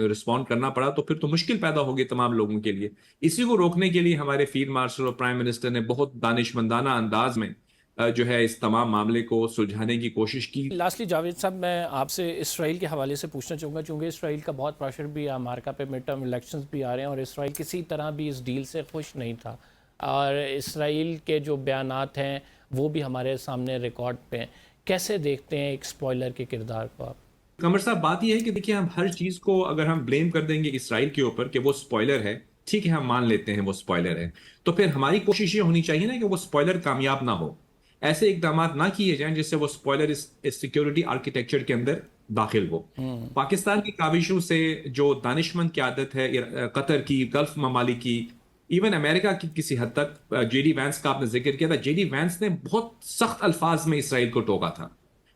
रिस्पॉन्ड करना पड़ा तो फिर तो मुश्किल पैदा होगी तमाम लोगों के लिए। इसी को रोकने के लिए हमारे फील्ड मार्शल और प्राइम मिनिस्टर ने बहुत दानिशमंदाना अंदाज में जो है इस तमाम मामले को सुलझाने की कोशिश की। लास्टली जावेद साहब, मैं आपसे इसराइल के हवाले से पूछना चाहूँगा, चूँकि इसराइल का बहुत प्रेशर भी है, अमेरिका पे मिड टर्म इलेक्शंस भी आ रहे हैं और इसराइल किसी तरह भी इस डील से खुश नहीं था, और इसराइल के जो बयानात हैं वो भी हमारे सामने रिकॉर्ड पे हैं। कैसे देखते हैं एक स्पॉइलर के किरदार को आप? कमर साहब, बात यह है कि देखिए, हम हर चीज को अगर हम ब्लेम कर देंगे इसराइल के ऊपर कि वो स्पॉइलर है, ठीक है, हम मान लेते हैं वो स्पॉइलर है, तो फिर हमारी कोशिश ये होनी चाहिए ना कि वो स्पॉइलर कामयाब ना हो। ऐसे इकदाम ना किए जाएं जिससे वो स्पॉइलर इस सिक्योरिटी आर्किटेक्चर के अंदर दाखिल हो। पाकिस्तान की काविशों से जो दानिशमंद की आदत है कतर की, गल्फ ममालिक की, इवन अमेरिका की किसी हद तक, जेडी वैंस का आपने जिक्र किया था, जेडी वैंस ने बहुत सख्त अल्फाज में इसराइल को टोका था,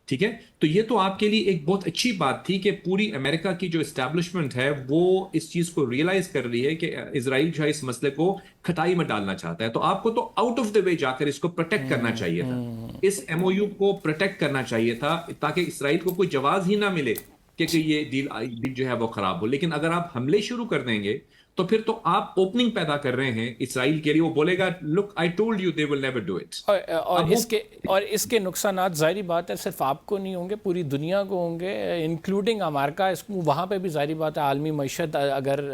ठीक है। तो ये तो आपके लिए एक बहुत अच्छी बात थी कि पूरी अमेरिका की जो एस्टैब्लिशमेंट है वो इस चीज को रियलाइज कर रही है कि इजराइल जो है इस मसले को खटाई में डालना चाहता है। तो आपको तो आउट ऑफ द वे जाकर इसको प्रोटेक्ट करना चाहिए था, इस एमओयू को प्रोटेक्ट करना चाहिए था, ताकि इसराइल को कोई जवाब ही ना मिले कि ये डील जो है वो खराब हो। लेकिन अगर आप हमले शुरू कर देंगे तो फिर तो आप ओपनिंग पैदा कर रहे हैं इसराइल के लिए। वो बोलेगा, look I told you they will never do it. और इसके नुकसानात जाहिर बात है सिर्फ आपको नहीं होंगे, पूरी दुनिया को होंगे, इंक्लूडिंग अमेरिका। वहाँ पे भी जाहिर बात है आलमी मईशत अगर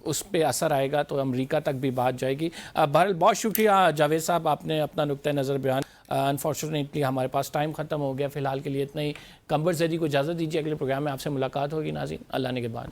उस पर असर आएगा तो अमेरिका तक भी बात जाएगी। बहरहाल बहुत शुक्रिया जावेद साहब, आपने अपना नुक्ता नज़र बयान। अनफॉर्चुनेटली हमारे पास टाइम ख़त्म हो गया, फ़िलहाल के लिए इतना ही। कंबर ज़ैदी को इजाज़त दीजिए, अगले प्रोग्राम में आपसे मुलाकात होगी नाज़रीन, अल्लाह ने के बाद।